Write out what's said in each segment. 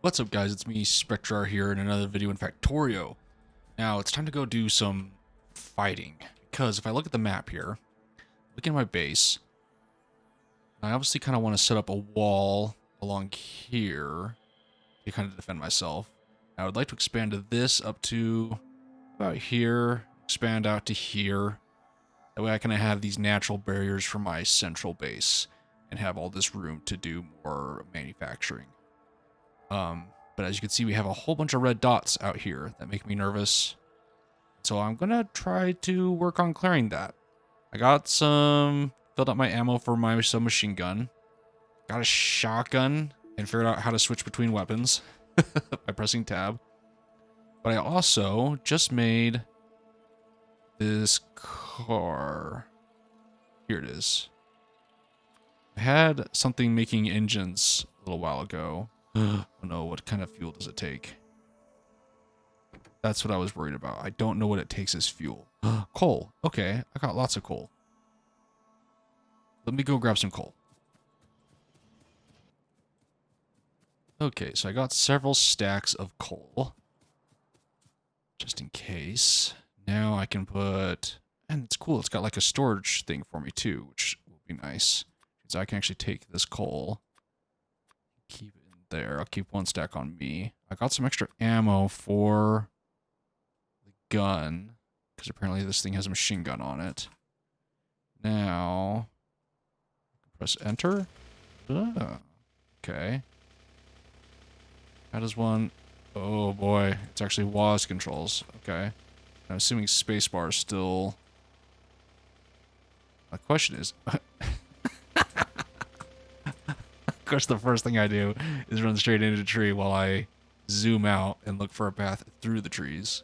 What's up, guys? It's me, Spectrar, here in another video in Factorio. Now, it's time to go do some fighting, because if I look at the map here, look at my base, I obviously kind of want to set up a wall along here to kind of defend myself. I would like to expand this up to about here, expand out to here. That way I kind of have these natural barriers for my central base and have all this room to do more manufacturing. But as you can see, we have a whole bunch of red dots out here that make me nervous. So I'm gonna try to work on clearing that. I got filled up my ammo for my submachine gun. Got a shotgun and figured out how to switch between weapons by pressing tab. But I also just made this car. Here it is. I had something making engines a little while ago. Oh no, what kind of fuel does it take? That's what I was worried about. I don't know what it takes as fuel. Coal. Okay, I got lots of coal. Let me go grab some coal. Okay, so I got several stacks of coal. Just in case. Now I can put... And it's cool, it's got like a storage thing for me too, which will be nice. Because I can actually take this coal. Keep it in there. I'll keep one stack on me. I got some extra ammo for the gun. Because apparently this thing has a machine gun on it. Now... Press enter. Okay. How does one... Oh boy, it's actually WASD controls. Okay. I'm assuming spacebar is still... The question is... Of course, the first thing I do is run straight into a tree while I zoom out and look for a path through the trees.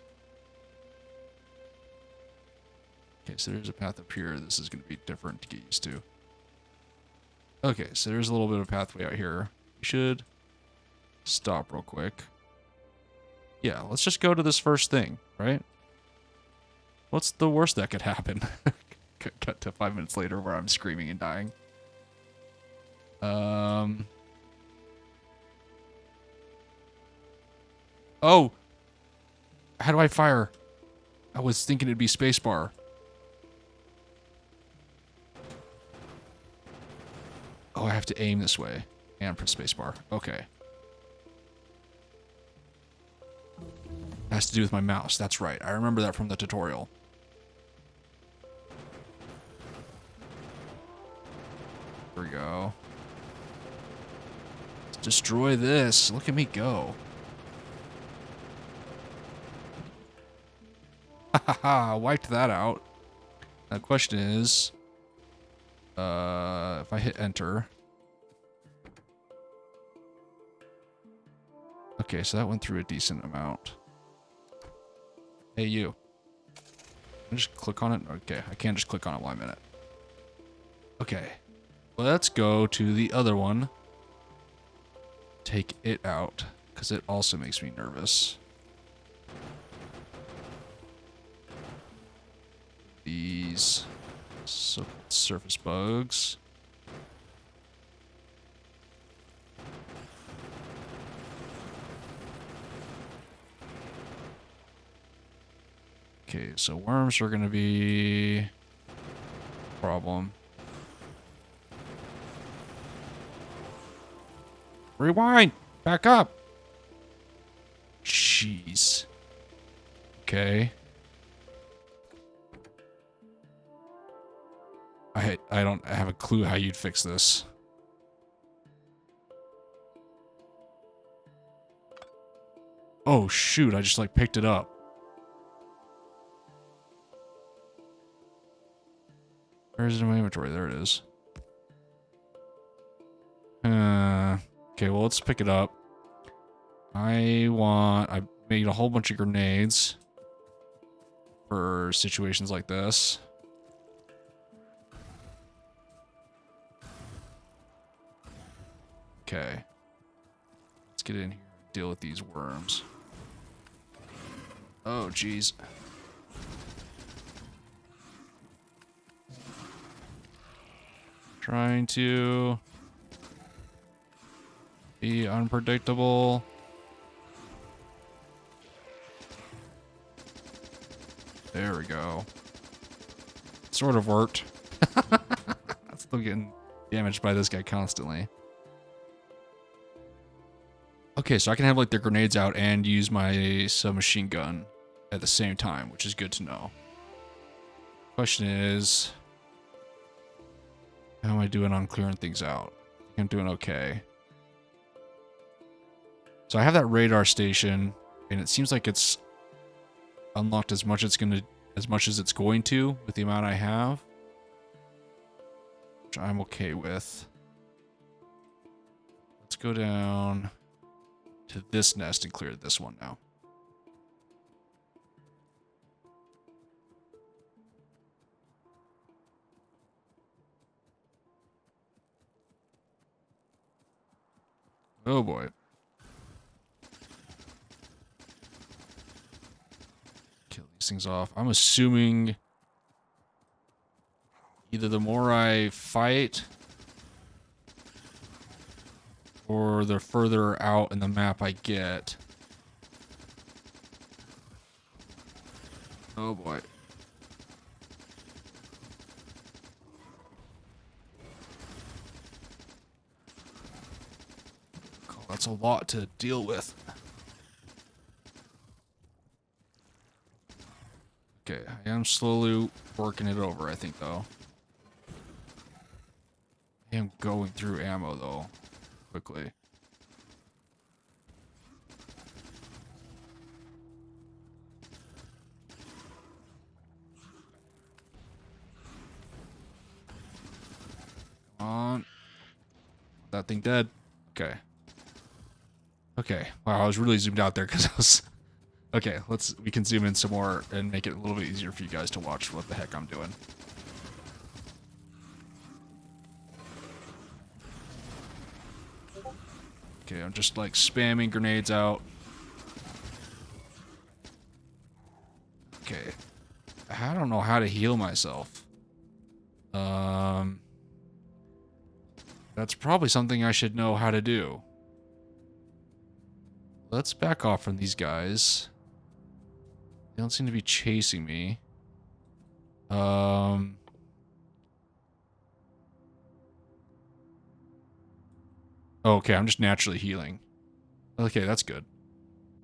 Okay, so there's a path up here. This is going to be different to get used to. Okay, so there's a little bit of pathway out here. We should stop real quick. Yeah, let's just go to this first thing, right? What's the worst that could happen? Cut to 5 minutes later where I'm screaming and dying. Oh! How do I fire? I was thinking it'd be spacebar. Oh, I have to aim this way and press spacebar. Okay. Has to do with my mouse. That's right. I remember that from the tutorial. There we go. Let's destroy this. Look at me go. Haha, wiped that out. Now the question is, if I hit enter. Okay, so that went through a decent amount. Hey, you. Can I just click on it? Okay, I can't just click on it while I'm in it. Okay. Let's go to the other one. Take it out, because it also makes me nervous. These surface bugs. Okay, so worms are going to be a problem. Rewind! Back up! Jeez. Okay. I don't have a clue how you'd fix this. Oh shoot, I just like picked it up. Where is it in my inventory? There it is. Okay, well, let's pick it up. I made a whole bunch of grenades for situations like this. Okay. Let's get in here and deal with these worms. Oh, jeez. Trying to be unpredictable. There we go. Sort of worked. I'm still getting damaged by this guy constantly. Okay, so I can have like the grenades out and use my submachine gun at the same time, which is good to know. Question is, how am I doing on clearing things out? I think I'm doing okay. So I have that radar station, and it seems like it's unlocked as much as it's going to with the amount I have, which I'm okay with. Let's go down to this nest and clear this one now. Oh boy. Kill these things off. I'm assuming either the more I fight or the further out in the map I get. Oh boy. Oh, that's a lot to deal with. Okay, I am slowly working it over, I think, though. I am going through ammo, though, quickly. Come on. That thing dead. Okay. Okay. Wow, I was really zoomed out there because I was... Okay, we can zoom in some more and make it a little bit easier for you guys to watch what the heck I'm doing. Okay, I'm just like spamming grenades out. Okay. I don't know how to heal myself. That's probably something I should know how to do. Let's back off from these guys. They don't seem to be chasing me. Okay, I'm just naturally healing. Okay, that's good.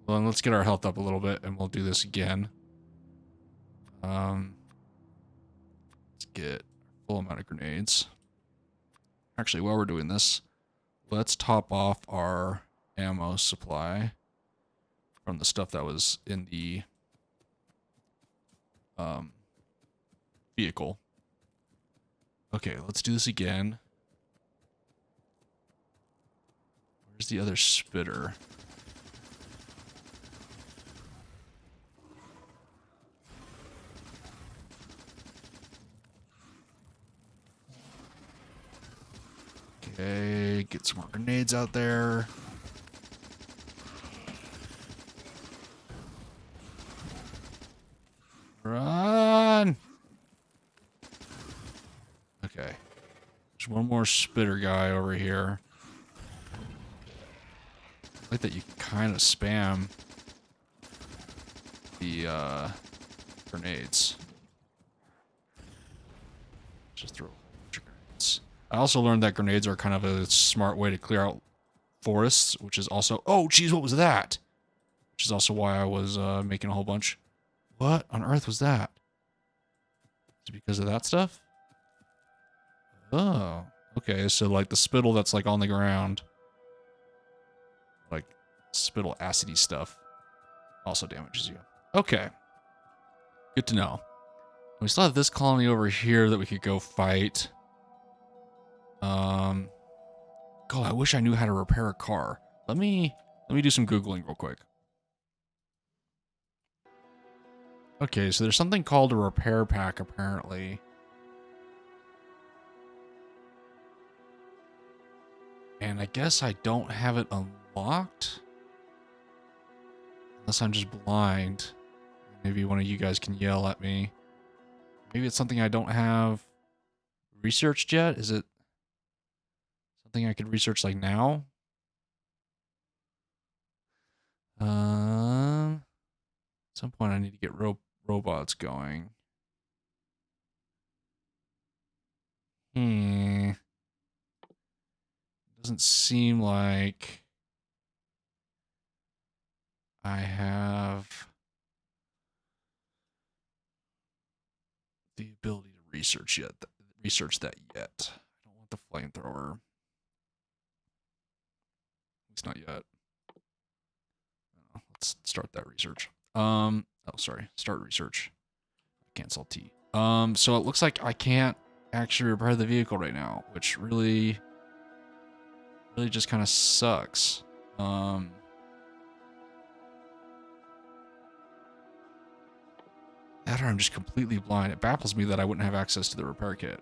Well, then let's get our health up a little bit, and we'll do this again. Let's get a full amount of grenades. Actually, while we're doing this, let's top off our ammo supply from the stuff that was in the vehicle. Okay, let's do this again. Where's the other spitter? Okay, get some more grenades out there. Run! Okay. There's one more spitter guy over here. I like that you can kind of spam the grenades. Just throw a bunch of grenades. I also learned that grenades are kind of a smart way to clear out forests, which is also... Oh, geez, what was that? Which is also why I was making a whole bunch. What on earth was that? Is it because of that stuff? Oh, okay. So like the spittle that's like on the ground, like spittle acidy stuff, also damages you. Okay, good to know. We still have this colony over here that we could go fight. God, I wish I knew how to repair a car. Let me do some Googling real quick. Okay, so there's something called a repair pack, apparently. And I guess I don't have it unlocked. Unless I'm just blind. Maybe one of you guys can yell at me. Maybe it's something I don't have researched yet? Is it something I could research like now? At some point I need to get robots going. Doesn't seem like I have the ability to research that yet. I don't want the flamethrower. At least not yet. Let's start that research. Oh, sorry. Start research. Cancel T. So it looks like I can't actually repair the vehicle right now, which really just kind of sucks. That or I'm just completely blind. It baffles me that I wouldn't have access to the repair kit.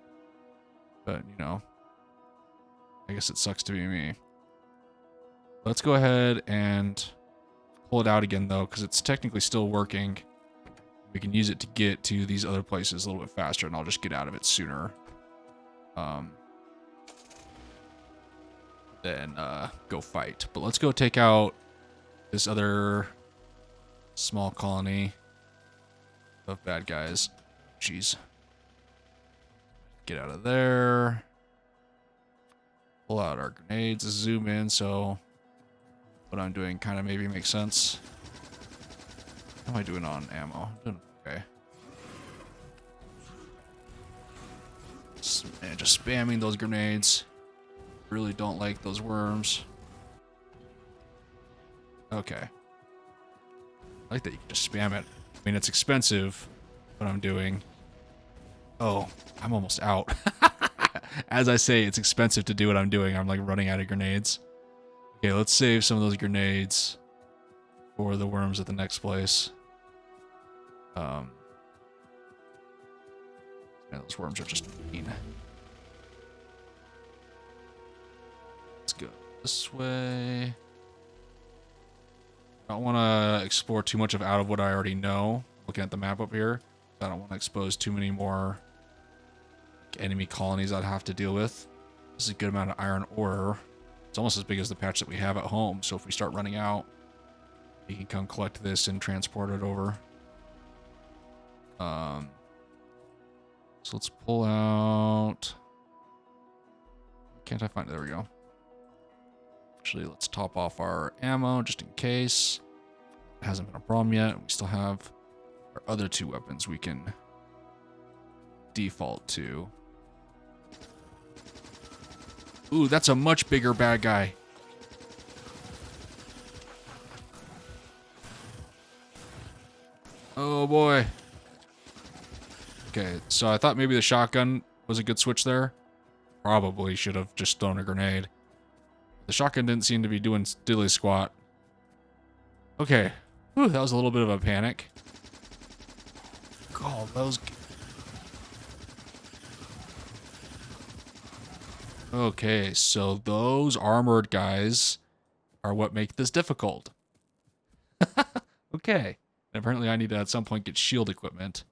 But, you know, I guess it sucks to be me. Let's go ahead and pull it out again, though, because it's technically still working. We can use it to get to these other places a little bit faster, and I'll just get out of it sooner. Then go fight. But let's go take out this other small colony of bad guys. Jeez. Get out of there. Pull out our grenades. Zoom in so what I'm doing kind of maybe makes sense. How am I doing on ammo? I'm doing okay. Man, just spamming those grenades. Really don't like those worms. Okay. I like that you can just spam it. I mean, it's expensive, what I'm doing. Oh, I'm almost out. As I say, it's expensive to do what I'm doing. I'm like running out of grenades. Okay, let's save some of those grenades for the worms at the next place. Yeah, those worms are just mean. Let's go this way. I don't want to explore too much out of what I already know. Looking at the map up here, I don't want to expose too many more enemy colonies I'd have to deal with. This is a good amount of iron ore. It's almost as big as the patch that we have at home. So if we start running out, we can come collect this and transport it over. So let's pull out. Can't I find it? There we go. Actually, let's top off our ammo just in case. It hasn't been a problem yet. We still have our other two weapons we can default to. Ooh, that's a much bigger bad guy. Oh boy. Okay, so I thought maybe the shotgun was a good switch there. Probably should have just thrown a grenade. The shotgun didn't seem to be doing diddly squat. Okay. Whew, that was a little bit of a panic. God, those... Okay, so those armored guys are what make this difficult. Okay. And apparently I need to at some point get shield equipment.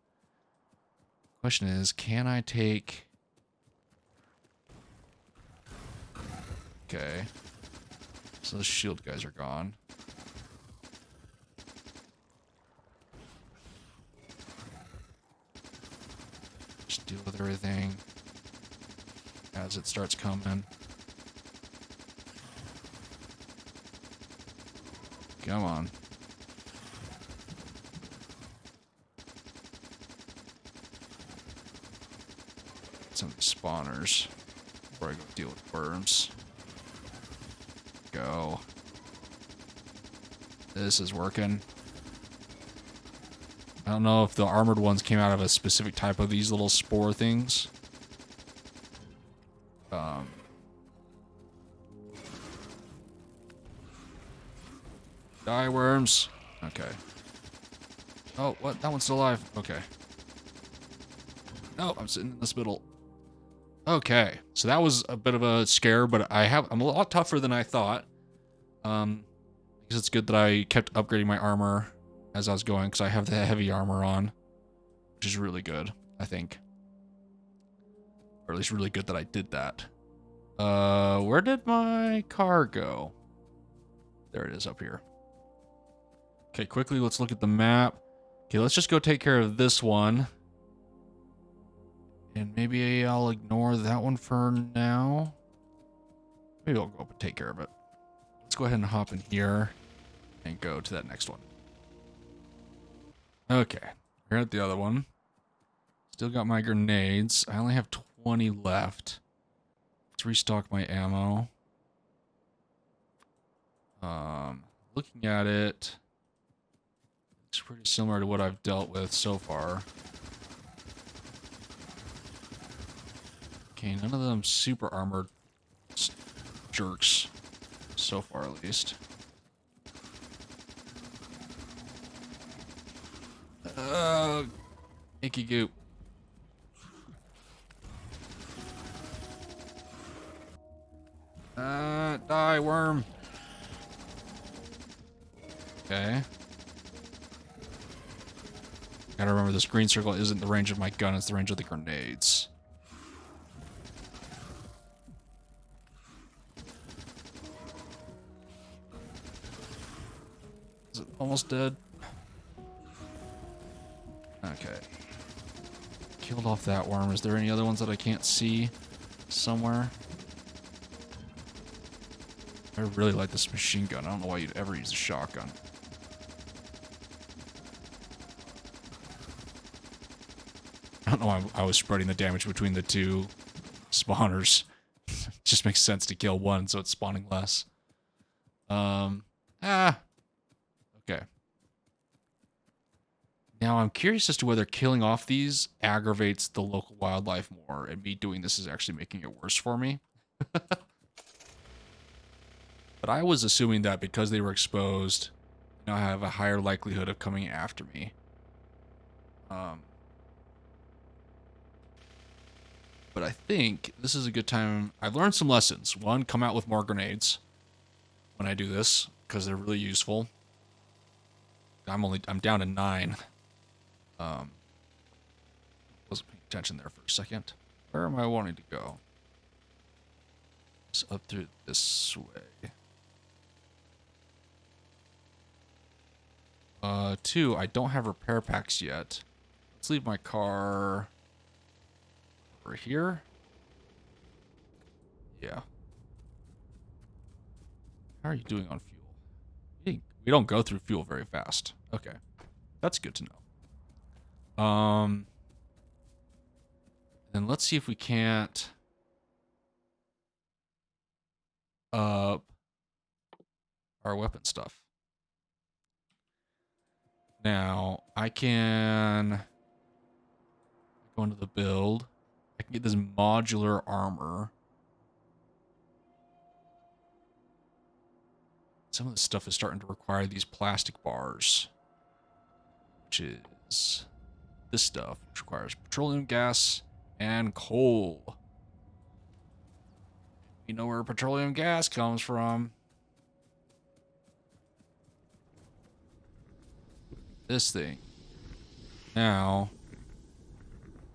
Question is, can I take... Okay. So those shield guys are gone. Just deal with everything as it starts coming. Come on. Some of these spawners before I go deal with worms. Go. This is working. I don't know if the armored ones came out of a specific type of these little spore things. Die, worms. Okay. Oh, what? That one's still alive. Okay. Oh, I'm sitting in this middle. Okay, so that was a bit of a scare, but I'm a lot tougher than I thought. Because it's good that I kept upgrading my armor as I was going, because I have the heavy armor on, which is really good, I think. Or at least really good that I did that. Where did my car go? There it is up here. Okay, quickly, let's look at the map. Okay, let's just go take care of this one. And maybe I'll ignore that one for now. Maybe I'll go up and take care of it. Let's go ahead and hop in here and go to that next one. Okay, we're at the other one. Still got my grenades. I only have 20 left. Let's restock my ammo. Looking at it, it's pretty similar to what I've dealt with so far. Okay, none of them super armored jerks. So far, at least. Icky goop. Die, worm. Okay. Gotta remember this green circle isn't the range of my gun, it's the range of the grenades. Is it almost dead? Okay. Killed off that worm. Is there any other ones that I can't see somewhere? I really like this machine gun. I don't know why you'd ever use a shotgun. I don't know why I was spreading the damage between the two spawners. It just makes sense to kill one so it's spawning less. Okay. Now I'm curious as to whether killing off these aggravates the local wildlife more, and me doing this is actually making it worse for me. But I was assuming that because they were exposed, you know, I have a higher likelihood of coming after me. But I think this is a good time. I've learned some lessons. One, come out with more grenades when I do this, because they're really useful. I'm down to 9. Wasn't paying attention there for a second. Where am I wanting to go? It's up through this way. 2, I don't have repair packs yet. Let's leave my car over here. Yeah. How are you doing on fuel? We don't go through fuel very fast. Okay. That's good to know. Then let's see if we can't up our weapon stuff. Now, I can go into the build. I can get this modular armor. Some of this stuff is starting to require these plastic bars, which is this stuff, which requires petroleum gas and coal. You know where petroleum gas comes from. This thing. Now,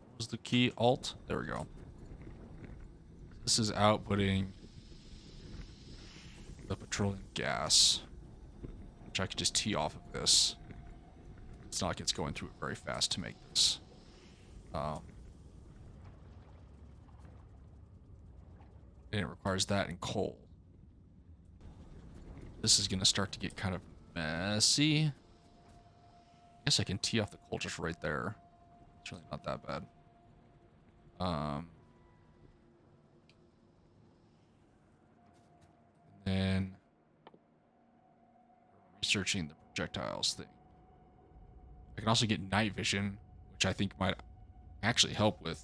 what was the key? Alt? There we go. This is outputting the petroleum gas, which I could just tee off of this. It's not like it's going through it very fast to make this. And it requires that and coal. This is going to start to get kind of messy. I guess I can tee off the coal just right there. It's really not that bad. And then researching the projectiles thing. I can also get night vision, which I think might actually help with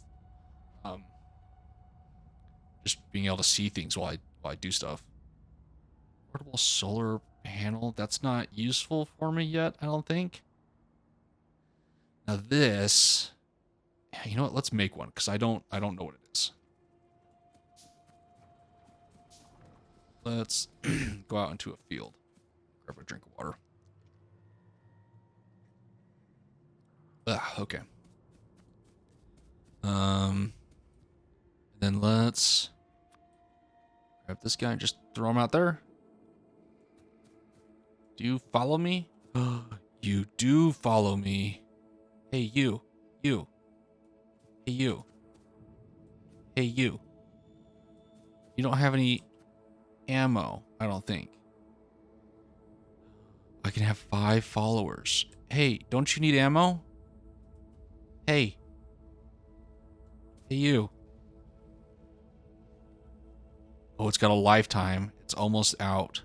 just being able to see things while I do stuff. Portable solar panel, that's not useful for me yet, I don't think. Now this, you know what? Let's make one because I don't know what it is. Let's go out into a field. Grab a drink of water. Okay. Then let's grab this guy and just throw him out there. Do you follow me? You do follow me. Hey, you. You. Hey, you. Hey, you. You don't have any ammo, I don't think. I can have 5 followers. Hey, don't you need ammo? Hey. Hey, you. Oh, it's got a lifetime. It's almost out.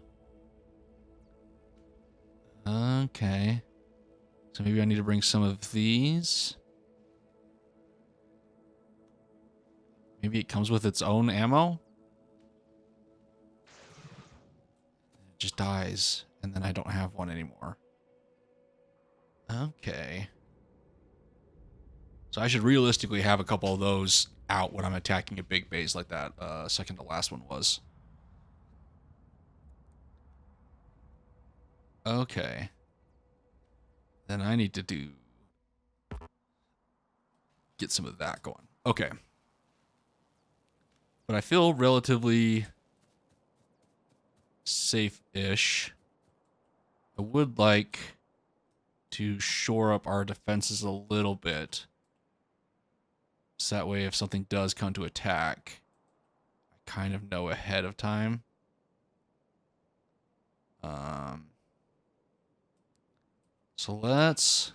Okay. So maybe I need to bring some of these. Maybe it comes with its own ammo? It just dies, and then I don't have one anymore. Okay. So I should realistically have a couple of those out when I'm attacking a big base like that second to last one was. Okay. Then I need to get some of that going. Okay. But I feel relatively safe-ish. I would like to shore up our defenses a little bit. So that way if something does come to attack, I kind of know ahead of time. So let's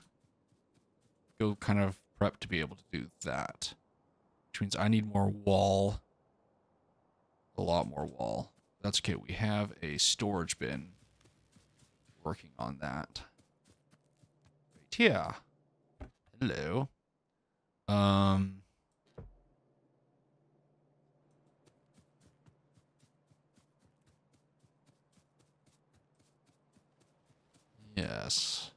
go kind of prep to be able to do that. Which means I need more wall. A lot more wall. That's okay. We have a storage bin working on that. Right here. Hello. Yes.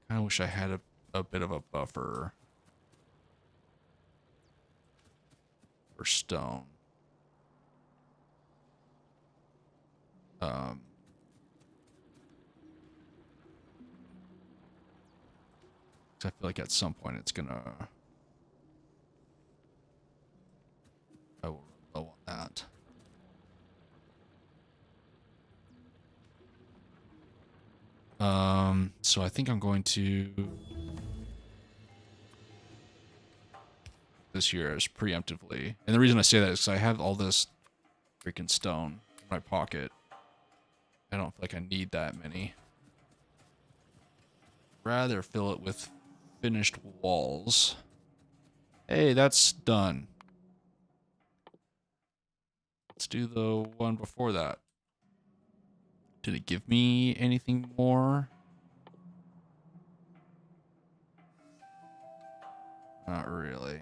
Kind of wish I had a bit of a buffer for stone. I feel like at some point it's gonna... I will run low on that. So I think I'm going to... this year as preemptively. And the reason I say that is because I have all this freaking stone in my pocket. I don't feel like I need that many. Rather fill it with finished walls. Hey, that's done. Let's do the one before that. Did it give me anything more? Not really.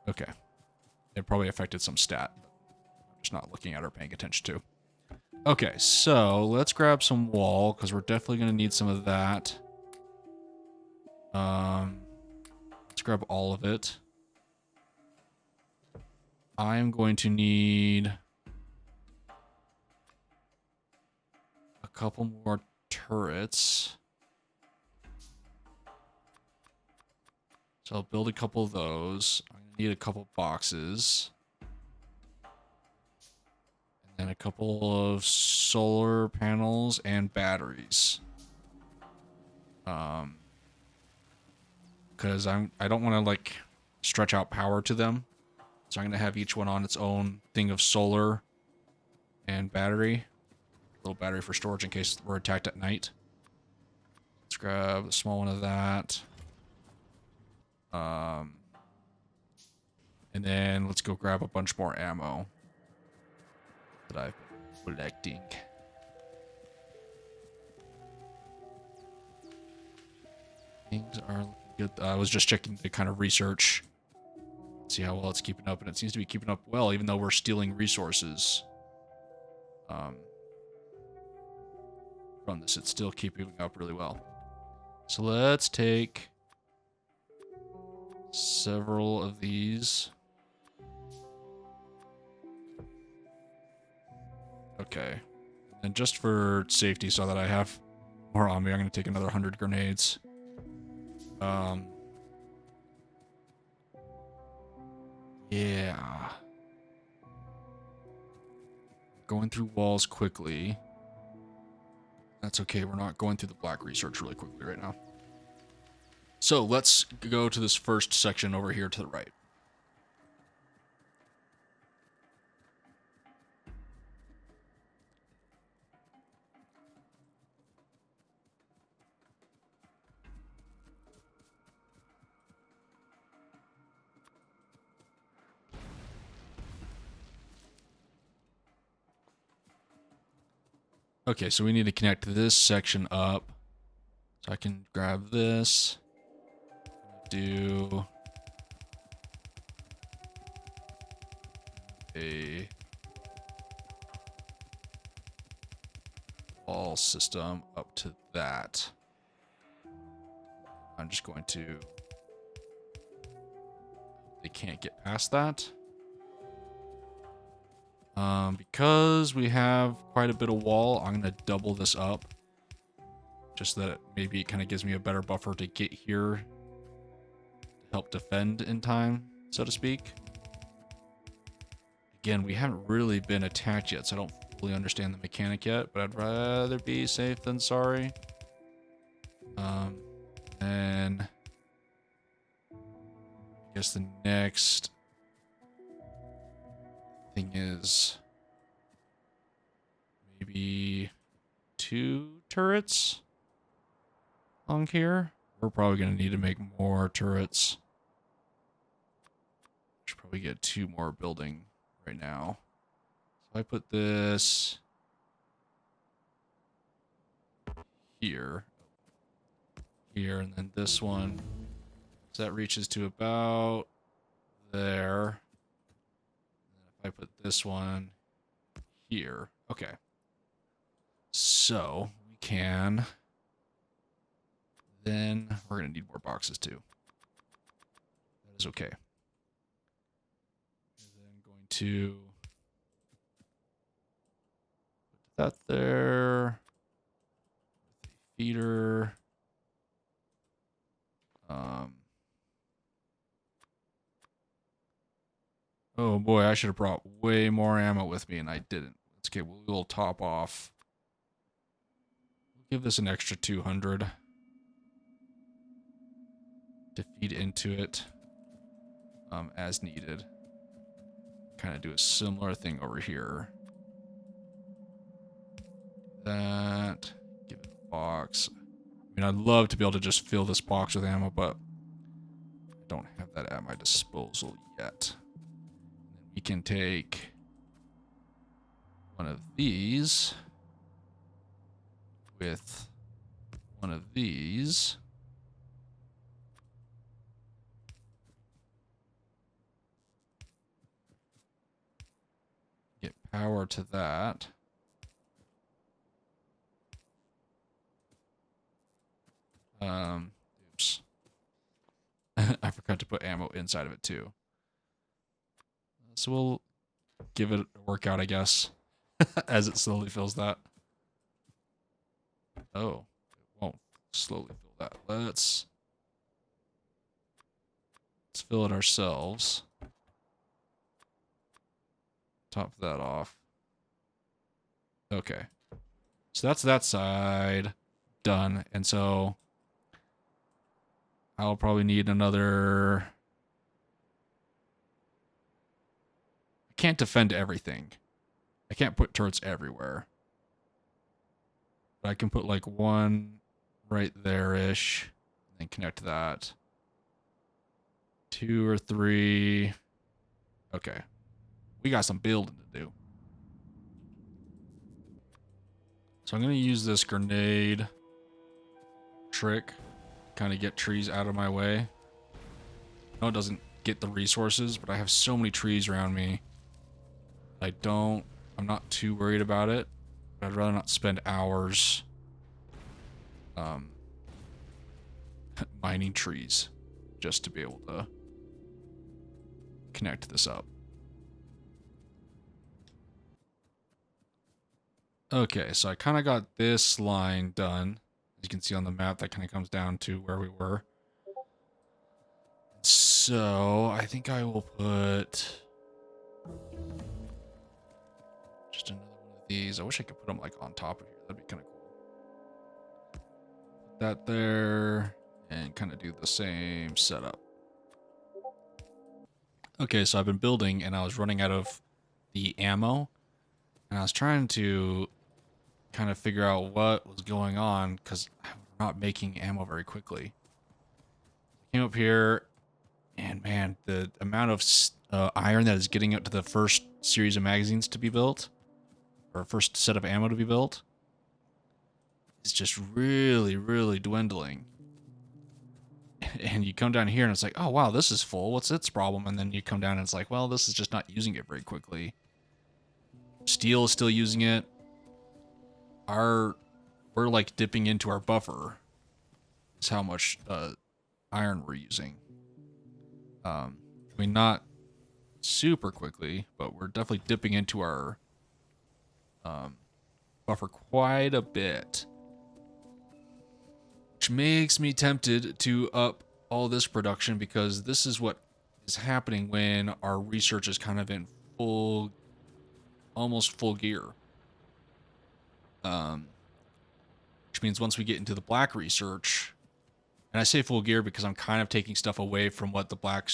Okay. It probably affected some stat. I'm just not looking at or paying attention to. Okay, so let's grab some wall, because we're definitely going to need some of that. Let's grab all of it. I'm going to need a couple more turrets. So I'll build a couple of those. I'm going to need a couple boxes. And then a couple of solar panels and batteries. Because I don't want to like stretch out power to them. So I'm going to have each one on its own thing of solar and battery. A little battery for storage in case we're attacked at night. Let's grab a small one of that. And then let's go grab a bunch more ammo that I've been collecting. Things are looking good. I was just checking the kind of research. See how well it's keeping up, and it seems to be keeping up well, even though we're stealing resources. From this, it's still keeping up really well. So let's take several of these. Okay. And just for safety, so that I have more on me, I'm going to take another 100 grenades. Yeah. going through walls quickly. That's okay. We're not going through the black research really quickly right now. So let's go to this first section over here to the right. Okay, so we need to connect this section up. So I can grab this. Do a wall system up to that. I'm just going to... They can't get past that. Because we have quite a bit of wall, I'm going to double this up. Just so that maybe it kind of gives me a better buffer to get here. To help defend in time, so to speak. Again, we haven't really been attacked yet, so I don't fully understand the mechanic yet. But I'd rather be safe than sorry. And... I guess the next thing is maybe 2 turrets along here. We're probably going to need to make more turrets. Should probably get 2 more building right now. So I put this here, and then this one. So that reaches to about there. And if I put this one here. Okay. So we can... Then we're going to need more boxes too. That is okay. And then going to put that there. With a feeder. Oh boy, I should have brought way more ammo with me and I didn't. It's okay, we'll top off. We'll give this an extra 200 to feed into it as needed. Kind of do a similar thing over here. That, give it a box. I mean, I'd love to be able to just fill this box with ammo, but I don't have that at my disposal yet. We can take one of these with one of these. Get power to that. Oops. I forgot to put ammo inside of it too. So we'll give it a workout, I guess, as it slowly fills that. Oh, it won't slowly fill that. Let's fill it ourselves. Top that off. Okay. So that's that side done. And so I'll probably need another... I can't defend everything. I can't put turrets everywhere. But I can put like one right there-ish. And connect that. 2 or 3. Okay. We got some building to do. So I'm going to use this grenade trick to kind of get trees out of my way. I know it doesn't get the resources, but I have so many trees around me. I'm not too worried about it. But I'd rather not spend hours mining trees just to be able to connect this up. Okay, so I kind of got this line done. As you can see on the map, that kind of comes down to where we were. So I think I will put just another these. I wish I could put them like on top of here. That'd be kind of cool. Put that there and kind of do the same setup. Okay, so I've been building and I was running out of the ammo, and I was trying to kind of figure out what was going on because I'm not making ammo very quickly. I came up here, and man, the amount of iron that is getting up to the first series of magazines to be built, or first set of ammo to be built, is just really, really dwindling. And you come down here and it's like, oh wow, this is full. What's its problem? And then you come down and it's like, well, this is just not using it very quickly. Steel is still using it. We're like dipping into our buffer. Is how much iron we're using. I mean, not super quickly, but we're definitely dipping into our buffer quite a bit. Which makes me tempted to up all this production, because this is what is happening when our research is kind of in almost full gear. Which means once we get into the black research, and I say full gear because I'm kind of taking stuff away from what the black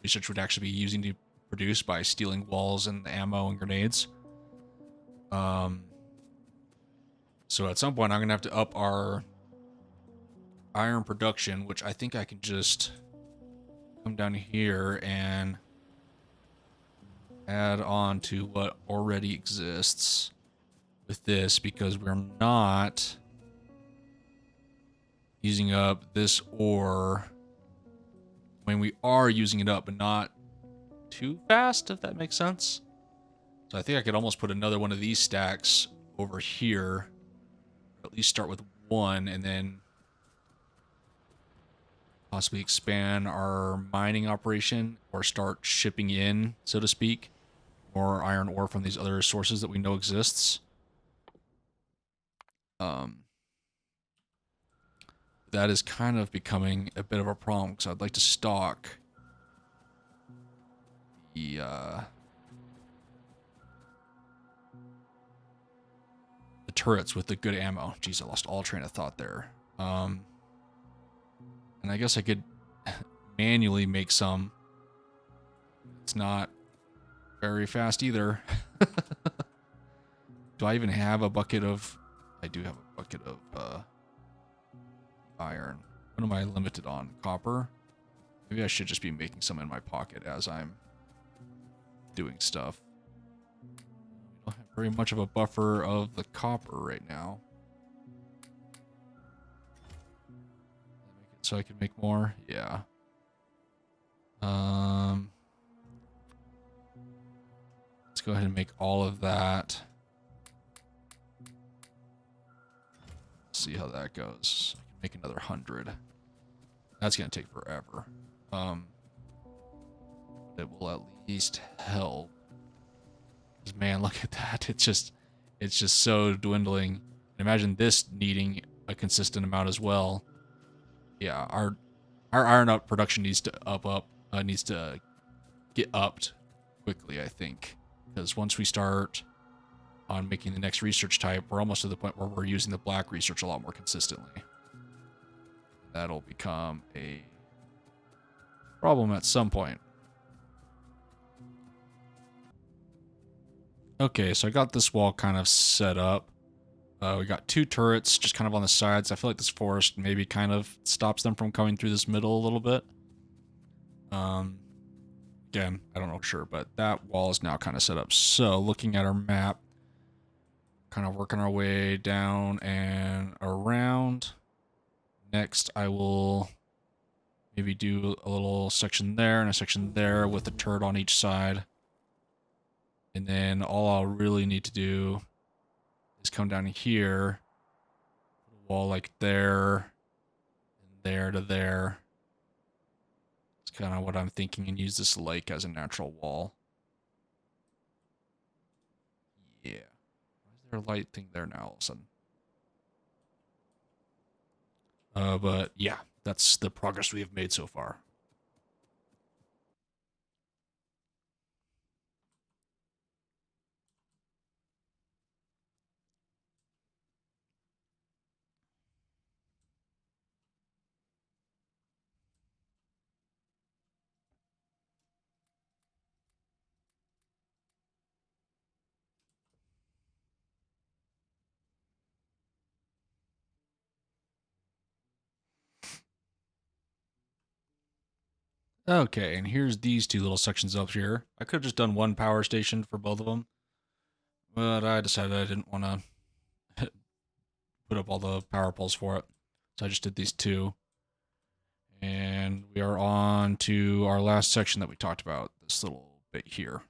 research would actually be using to produce by stealing walls and ammo and grenades. So at some point I'm going to have to up our iron production, which I think I can just come down here and add on to what already exists with this, because we're not using up this ore. I mean, we are using it up, but not too fast, if that makes sense. So I think I could almost put another one of these stacks over here, or at least start with one, and then possibly expand our mining operation, or start shipping in, so to speak, more iron ore from these other sources that we know exists. That is kind of becoming a bit of a problem, because I'd like to stock the turrets with the good ammo. Jeez, I lost all train of thought there. And I guess I could manually make some. It's not very fast either. Do I even have a bucket of... I do have a bucket of iron. What am I limited on? Copper? Maybe I should just be making some in my pocket as I'm doing stuff. I don't have very much of a buffer of the copper right now. So I can make more? Yeah. Let's go ahead and make all of that. See how that goes. I can make another 100. That's gonna take forever. It will at least help. 'Cause man, look at that. It's just so dwindling. Imagine this needing a consistent amount as well. Yeah, our iron up production needs to get upped quickly, I think, because once we start on making the next research type, we're almost to the point where we're using the black research a lot more consistently. That'll become a problem at some point. Okay, so I got this wall kind of set up. We got 2 turrets just kind of on the sides. I feel like this forest maybe kind of stops them from coming through this middle a little bit. Again, I don't know for sure, but that wall is now kind of set up. So looking at our map, kind of working our way down and around. Next, I will maybe do a little section there and a section there with a turret on each side. And then all I'll really need to do is come down here, put a wall like there, and there to there. It's kind of what I'm thinking, and use this lake as a natural wall. Yeah. Why is there a light thing there now all of a sudden? But yeah, that's the progress we have made so far. Okay, and here's these two little sections up here. I could have just done one power station for both of them, but I decided I didn't want to put up all the power poles for it. So I just did these two. And we are on to our last section that we talked about, this little bit here.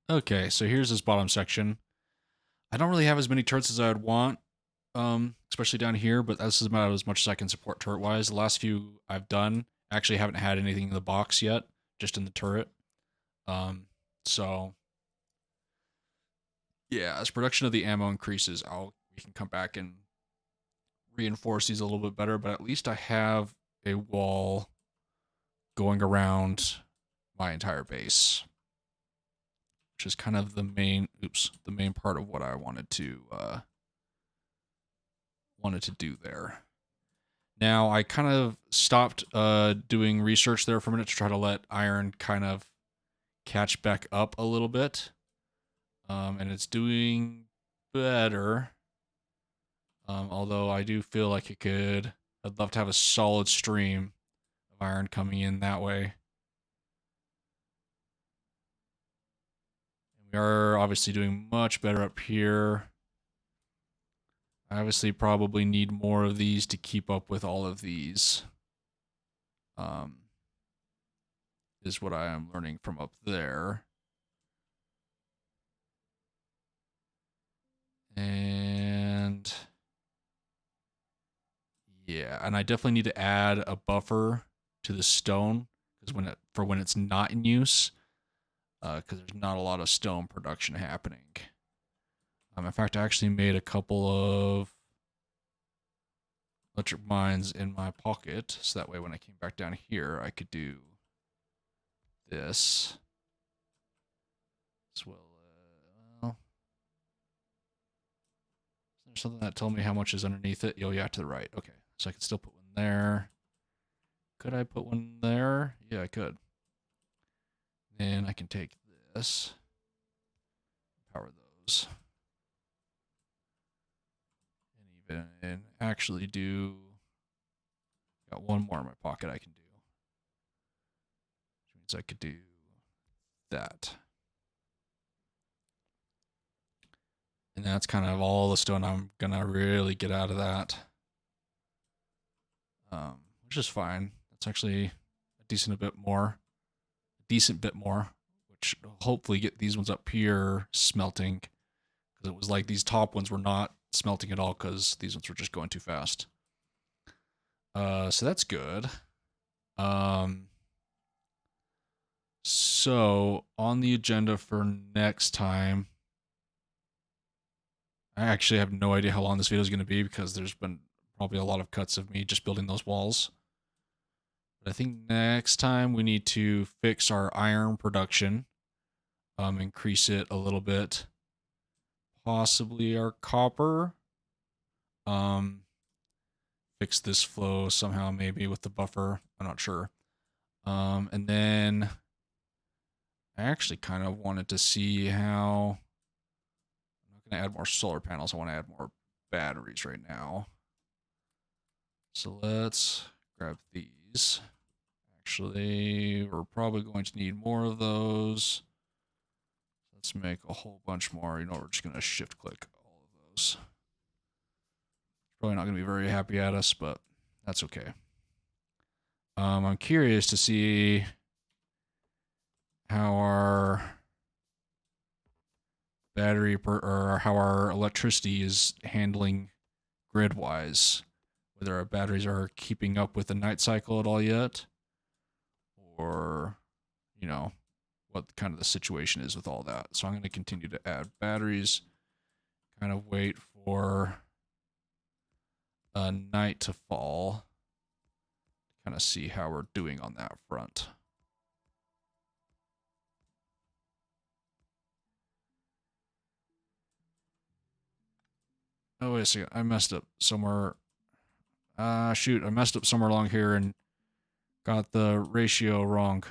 Okay, so here's this bottom section. I don't really have as many turrets as I would want, especially down here, but this is about as much as I can support turret-wise. The last few I've done, I actually haven't had anything in the box yet, just in the turret. So yeah, as production of the ammo increases, we can come back and reinforce these a little bit better, but at least I have a wall going around my entire base, which is kind of the main part of what I wanted to do there. Now I kind of stopped doing research there for a minute to try to let iron kind of catch back up a little bit, and it's doing better. Although I do feel like I'd love to have a solid stream of iron coming in that way. We are obviously doing much better up here. I obviously probably need more of these to keep up with all of these. Is what I am learning from up there. And yeah, and I definitely need to add a buffer to the stone because when it's not in use, because there's not a lot of stone production happening. In fact, I actually made a couple of electric mines in my pocket, so that way when I came back down here, I could do this as well. Well, is there something that told me how much is underneath it? Oh yeah, to the right. Okay, so I could still put one there. Could I put one there? Yeah, I could. Then I can take this, power those, and even actually do. Got one more in my pocket I can do, which means I could do that. And that's kind of all the stone I'm gonna really get out of that, which is fine. That's actually a decent bit more, which hopefully get these ones up here smelting, because it was like these top ones were not smelting at all because these ones were just going too fast. So that's good. So on the agenda for next time, I actually have no idea how long this video is going to be because there's been probably a lot of cuts of me just building those walls. But I think next time we need to fix our iron production, increase it a little bit, possibly our copper, fix this flow somehow maybe with the buffer. I'm not sure. And then I actually kind of wanted to see how. I'm not going to add more solar panels. I want to add more batteries right now. So let's grab these. Actually, we're probably going to need more of those. Let's make a whole bunch more. You know, we're just going to shift click all of those. Probably not going to be very happy at us, but that's okay. I'm curious to see how our or how our electricity is handling grid-wise. Whether our batteries are keeping up with the night cycle at all yet, or, you know, what kind of the situation is with all that. So I'm going to continue to add batteries, kind of wait for a night to fall, kind of see how we're doing on that front. Oh, wait a second. I messed up somewhere. Shoot, I messed up somewhere along here and got the ratio wrong.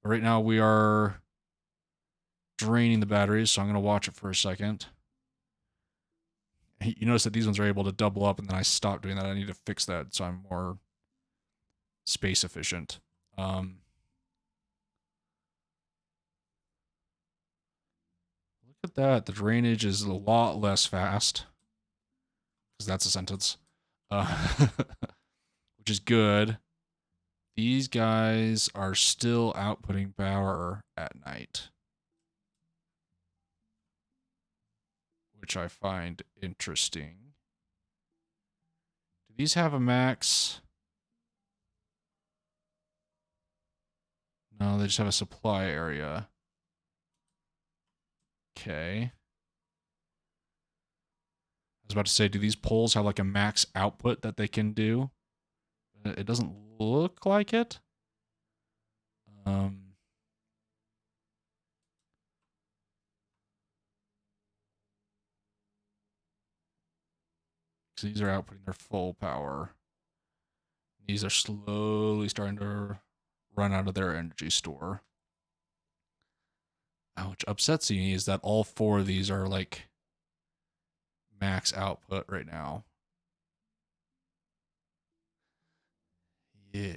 But right now we are draining the batteries, so I'm going to watch it for a second. You notice that these ones are able to double up, and then I stopped doing that. I need to fix that so I'm more space efficient. Look at that. The drainage is a lot less fast. Because that's a sentence. Which is good. These guys are still outputting power at night. Which I find interesting. Do these have a max? No, they just have a supply area. Okay. I was about to say, do these poles have like a max output that they can do? It doesn't look like it. So these are outputting their full power. These are slowly starting to run out of their energy store. Which upsets me is that all 4 of these are like max output right now. Yeah.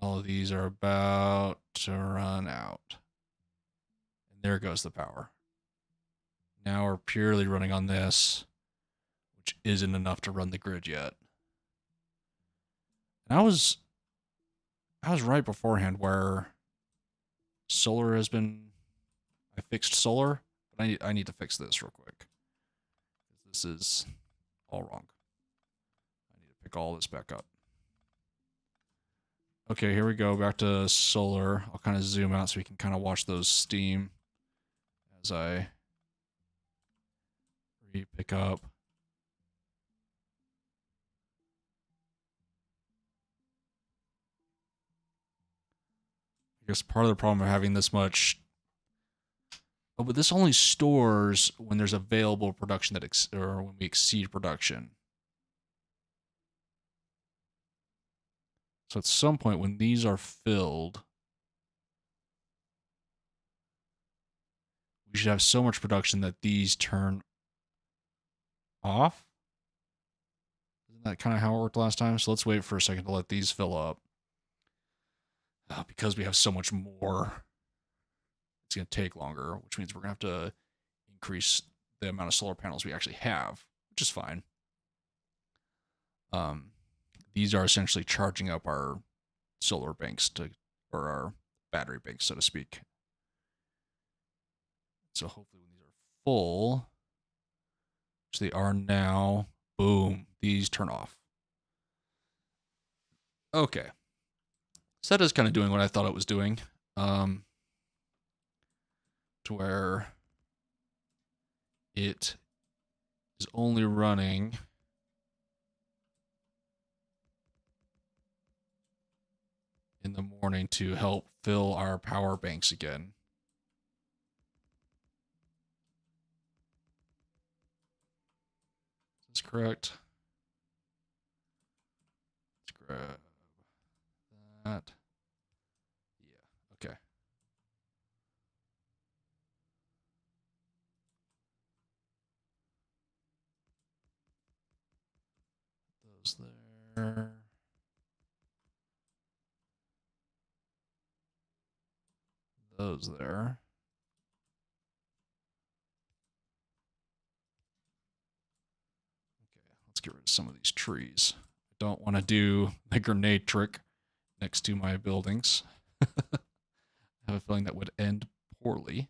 All of these are about to run out. And there goes the power. Now we're purely running on this, which isn't enough to run the grid yet. And I was right beforehand where solar has been, I fixed solar, but I need to fix this real quick. This is all wrong. I need to pick all this back up. Okay, here we go, back to solar. I'll kind of zoom out so we can kind of watch those steam as I pick up. I guess part of the problem of having this much... Oh, but this only stores when there's available production that or when we exceed production. So at some point when these are filled, we should have so much production that these turn off. Isn't that kind of how it worked last time? So let's wait for a second to let these fill up. Because we have so much more, it's going to take longer, which means we're going to have to increase the amount of solar panels we actually have, which is fine. These are essentially charging up our solar banks or our battery banks, so to speak. So hopefully when these are full, which they are now, boom, these turn off. Okay. So that is kind of doing what I thought it was doing. To where it is only running in the morning to help fill our power banks again. Is this correct? Let's grab that. Yeah, okay. Those there. Those there. Okay, let's get rid of some of these trees. I don't want to do the grenade trick next to my buildings. I have a feeling that would end poorly.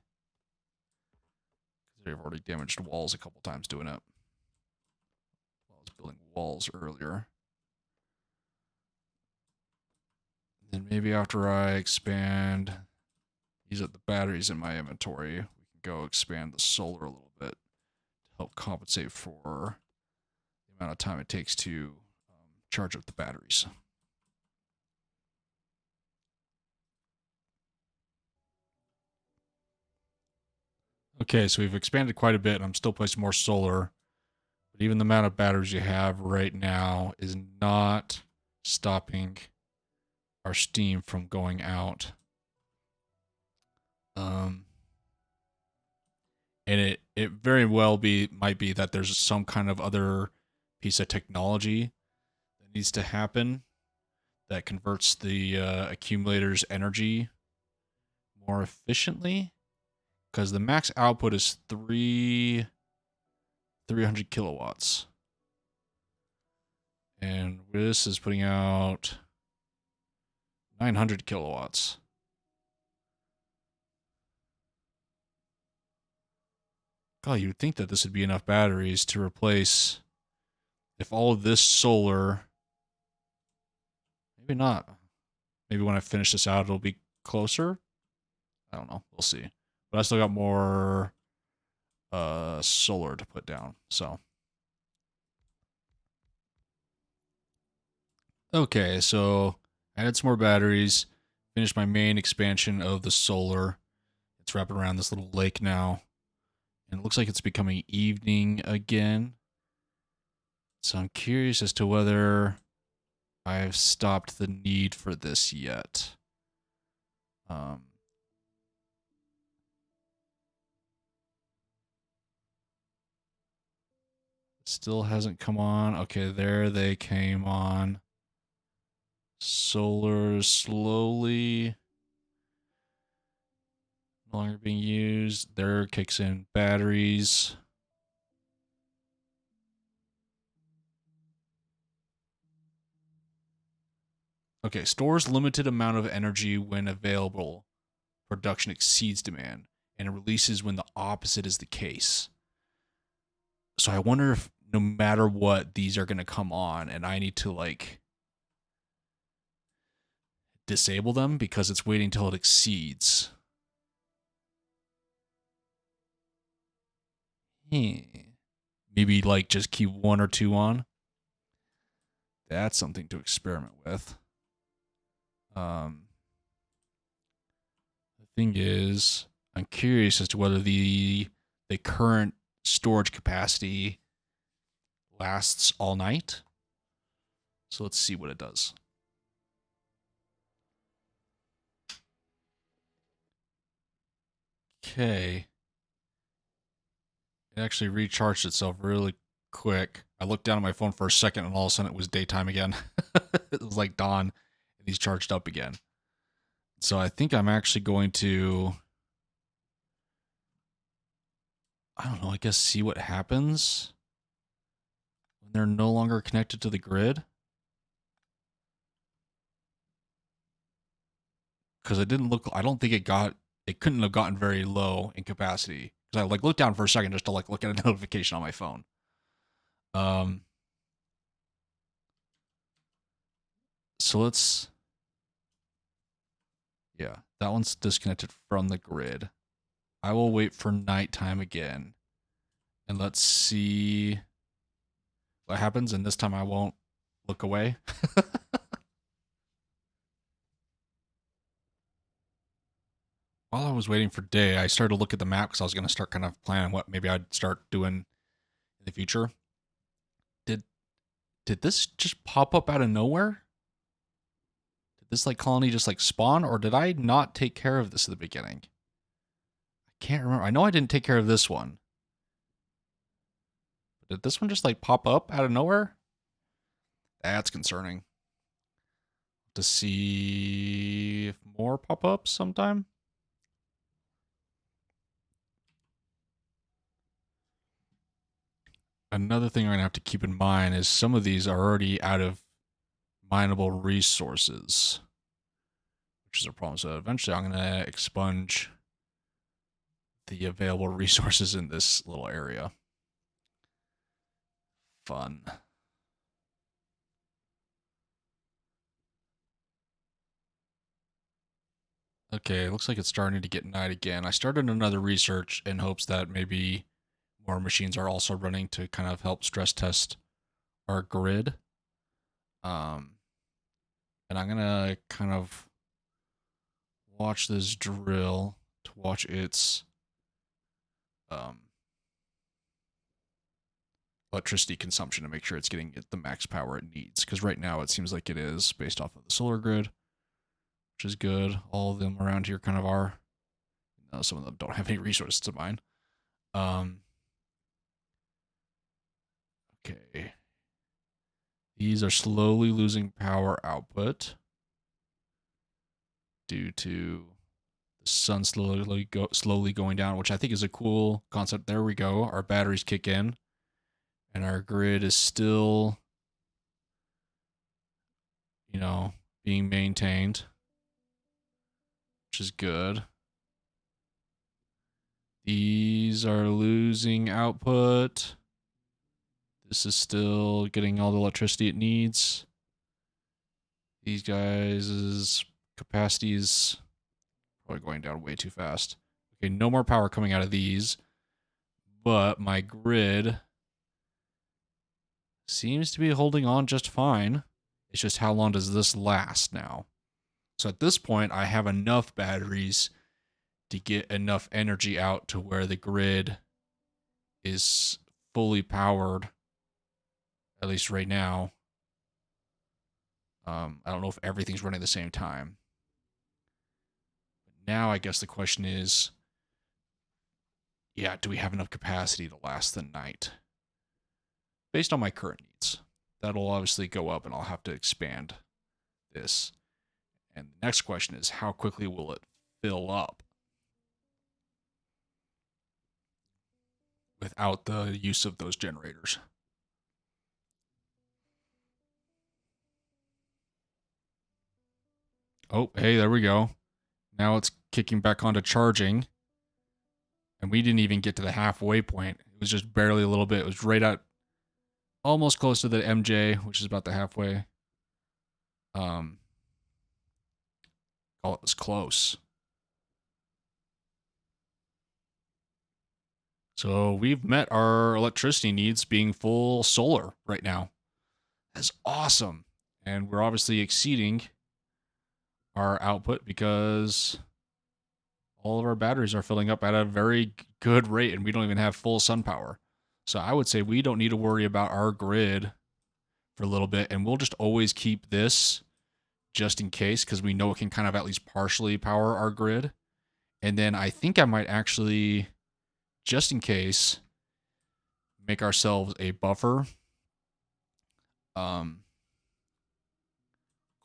They've already damaged walls a couple times doing it. I was building walls earlier. And then maybe after I expand, use up the batteries in my inventory, we can go expand the solar a little bit to help compensate for the amount of time it takes to charge up the batteries. Okay, so we've expanded quite a bit, and I'm still placing more solar. But even the amount of batteries you have right now is not stopping our steam from going out. And it very well might be that there's some kind of other piece of technology that needs to happen that converts the accumulator's energy more efficiently, because the max output is 300 kilowatts, and this is putting out 900 kilowatts. God, you'd think that this would be enough batteries to replace, if all of this solar, maybe not. Maybe when I finish this out, it'll be closer. I don't know. We'll see. But I still got more solar to put down. So okay, so I added some more batteries. Finished my main expansion of the solar. It's wrapping around this little lake now, and it looks like it's becoming evening again. So I'm curious as to whether I've stopped the need for this yet. Still hasn't come on. Okay, there they came on. Solar slowly no longer being used. There kicks in batteries. Okay, stores limited amount of energy when available. Production exceeds demand, and it releases when the opposite is the case. So I wonder if no matter what, these are going to come on, and I need to like disable them because it's waiting till it exceeds. Maybe like just keep one or two on. That's something to experiment with. The thing is, I'm curious as to whether the current storage capacity lasts all night. So let's see what it does. Okay. It actually recharged itself really quick. I looked down at my phone for a second and all of a sudden it was daytime again. It was like dawn and he's charged up again. So I think I'm actually going to, I don't know, I guess see what happens when they're no longer connected to the grid. Because it didn't look, I don't think it couldn't have gotten very low in capacity. Because I like looked down for a second just to like look at a notification on my phone. So let's, yeah, that one's disconnected from the grid. I will wait for nighttime again. And let's see what happens. And this time I won't look away. While I was waiting for day, I started to look at the map because I was going to start kind of planning what maybe I'd start doing in the future. Did this just pop up out of nowhere? Did this like colony just like spawn, or did I not take care of this at the beginning? I can't remember. I know I didn't take care of this one. Did this one just like pop up out of nowhere? That's concerning. To see if more pop up sometime. Another thing I'm going to have to keep in mind is some of these are already out of mineable resources, which is a problem. So eventually I'm going to expunge the available resources in this little area. Fun. Okay, looks like it's starting to get night again. I started another research in hopes that maybe more machines are also running to kind of help stress test our grid. And I'm gonna kind of watch this drill to watch its electricity consumption to make sure it's getting the max power it needs. Because right now it seems like it is based off of the solar grid, which is good. All of them around here kind of are. Some of them don't have any resources to mine. Okay. These are slowly losing power output due to the sun slowly going down, which I think is a cool concept. There we go. Our batteries kick in, and our grid is still, you know, being maintained, which is good. These are losing output. This is still getting all the electricity it needs. These guys' capacity is probably going down way too fast. Okay, no more power coming out of these, but my grid seems to be holding on just fine. It's just how long does this last now? So at this point, I have enough batteries to get enough energy out to where the grid is fully powered, at least right now. I don't know if everything's running at the same time. Now I guess the question is, yeah, do we have enough capacity to last the night? Based on my current needs. That'll obviously go up and I'll have to expand this. And the next question is, how quickly will it fill up without the use of those generators? Oh, hey, there we go. Now it's kicking back onto charging. And we didn't even get to the halfway point. It was just barely a little bit. It was right at almost close to the MJ, which is about the halfway. Oh, it was close. So we've met our electricity needs being full solar right now. That's awesome. And we're obviously exceeding our output because all of our batteries are filling up at a very good rate and we don't even have full sun power. So I would say we don't need to worry about our grid for a little bit, and we'll just always keep this just in case because we know it can kind of at least partially power our grid. And then I think I might actually, just in case, make ourselves a buffer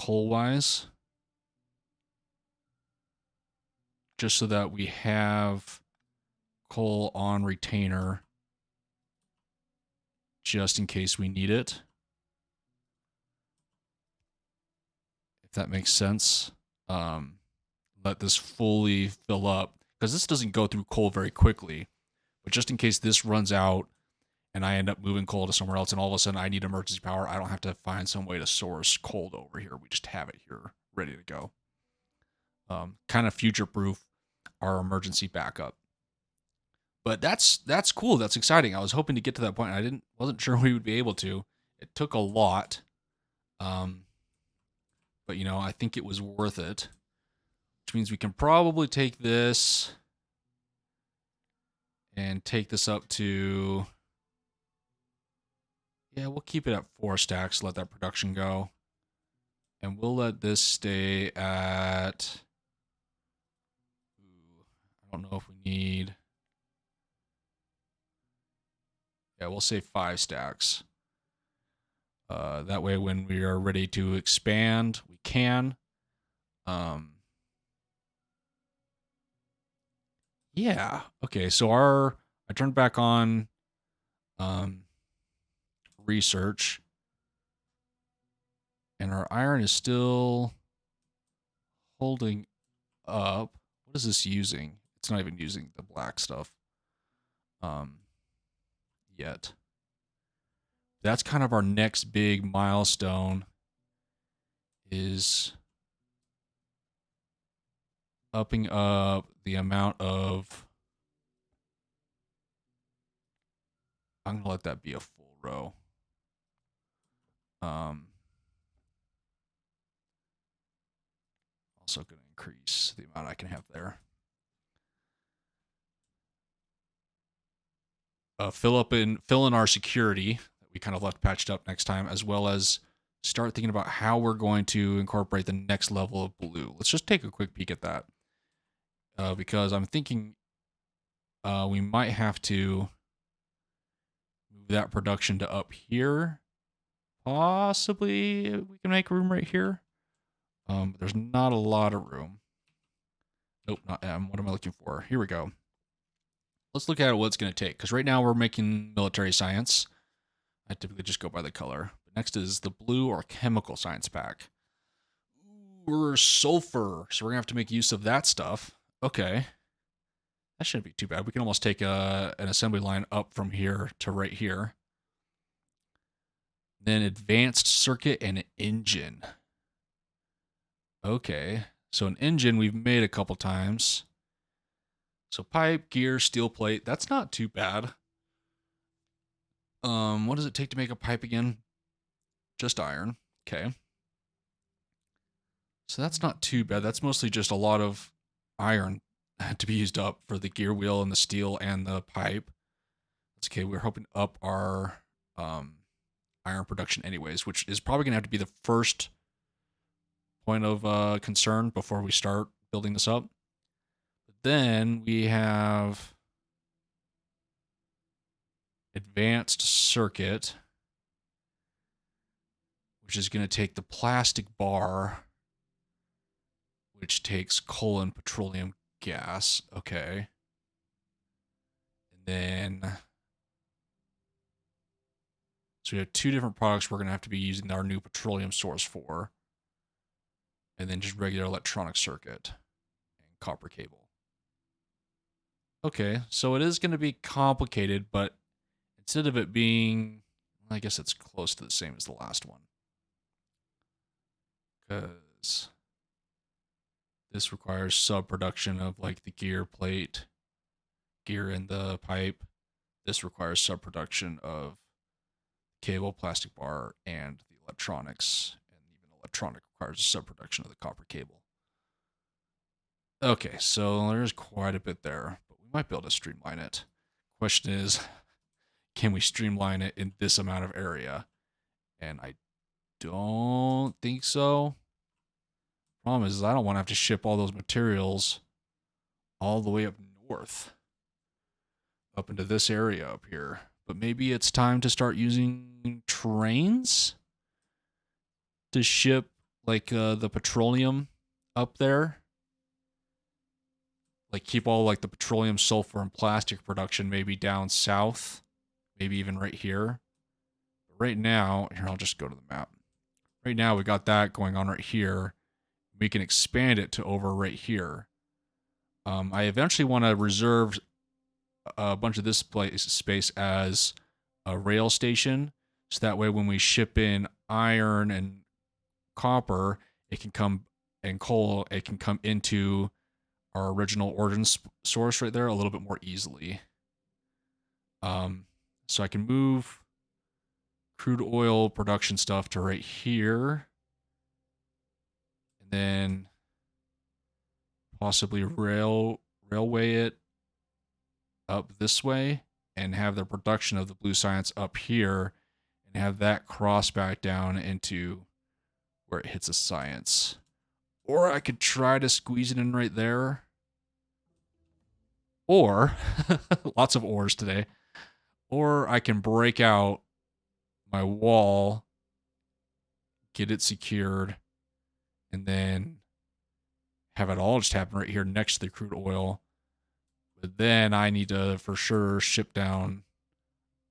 coal-wise, just so that we have coal on retainer just in case we need it. If that makes sense. Let this fully fill up because this doesn't go through coal very quickly. But just in case this runs out and I end up moving coal to somewhere else and all of a sudden I need emergency power, I don't have to find some way to source coal over here. We just have it here ready to go. Kind of future-proof our emergency backup. But that's cool. That's exciting. I was hoping to get to that point. I wasn't sure we would be able to. It took a lot. But you know, I think it was worth it. Which means we can probably take this and take this up to, yeah, we'll keep it at 4 stacks, let that production go. And we'll let this stay at, I don't know if we need, yeah, we'll say 5 stacks. That way when we are ready to expand, we can. Yeah, okay, so I turned back on research. And our iron is still holding up. What is this using? It's not even using the black stuff yet. That's kind of our next big milestone, is upping up the amount of, I'm going to let that be a full row. Also going to increase the amount I can have there. Fill in our security that we kind of left patched up next time, as well as start thinking about how we're going to incorporate the next level of blue. Let's just take a quick peek at that. Because I'm thinking we might have to Move that production to up here. Possibly we can make room right here. There's not a lot of room. Nope, not M. What am I looking for? Here we go. Let's look at what it's going to take, because right now we're making military science. I typically just go by the color. But next is the blue or chemical science pack. Or sulfur, so we're going to have to make use of that stuff. Okay. That shouldn't be too bad. We can almost take an assembly line up from here to right here. Then advanced circuit and engine. Okay. So an engine we've made a couple times. So pipe, gear, steel plate. That's not too bad. What does it take to make a pipe again? Just iron. Okay. So that's not too bad. That's mostly just a lot of iron to be used up for the gear wheel and the steel and the pipe. That's okay. We're hoping to up our iron production anyways, which is probably going to have to be the first point of concern before we start building this up. But then we have advanced circuit, which is going to take the plastic bar, which takes coal and petroleum gas. Okay. And then, so we have two different products we're going to have to be using our new petroleum source for. And then just regular electronic circuit and copper cable. Okay, so it is going to be complicated, but instead of it being, I guess it's close to the same as the last one. Because this requires sub-production of like the gear plate, gear in the pipe. This requires sub-production of cable, plastic bar, and the electronics. And even electronic requires a sub-production of the copper cable. Okay, so there's quite a bit there, but we might be able to streamline it. Question is, can we streamline it in this amount of area? And I don't think so. Problem is, I don't want to have to ship all those materials all the way up north, up into this area up here. But maybe it's time to start using trains to ship like the petroleum up there. Like keep all like the petroleum, sulfur, and plastic production maybe down south, maybe even right here. But right now, here, I'll just go to the map. Right now, we got that going on right here. We can expand it to over right here. I eventually want to reserve a bunch of this space as a rail station, so that way when we ship in iron and copper, it can come, and coal, it can come into our original origin source right there a little bit more easily. So I can move crude oil production stuff to right here. And then possibly railway it up this way and have the production of the blue science up here and have that cross back down into where it hits a science. Or I could try to squeeze it in right there. Or, lots of ors today. Or I can break out my wall, get it secured, and then have it all just happen right here next to the crude oil. But then I need to, for sure, ship down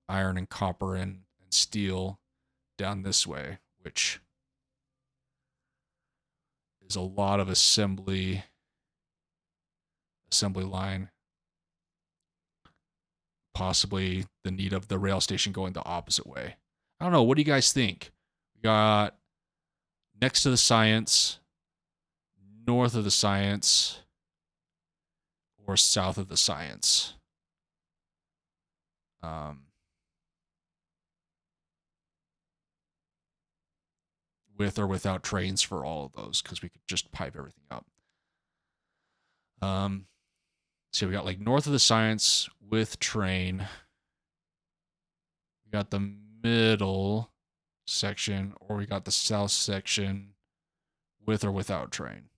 iron and copper and steel down this way, which is a lot of assembly line. Possibly the need of the rail station going the opposite way. I don't know. What do you guys think? We got next to the science, north of the science, or south of the science. With or without trains for all of those, because we could just pipe everything up. So we got like north of the science with train. We got the middle section, or we got the south section with or without train.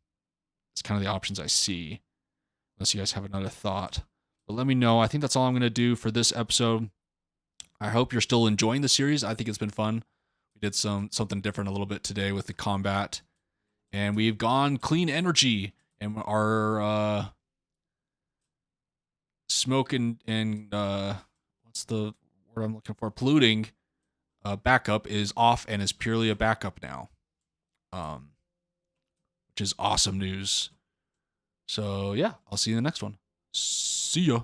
It's kind of the options I see, unless you guys have another thought. But let me know. I think that's all I'm going to do for this episode. I hope you're still enjoying the series. I think it's been fun. We did something different a little bit today with the combat, and we've gone clean energy, and our smoke and what's the word I'm looking for? Polluting backup is off and is purely a backup now, which is awesome news. So yeah, I'll see you in the next one. See ya.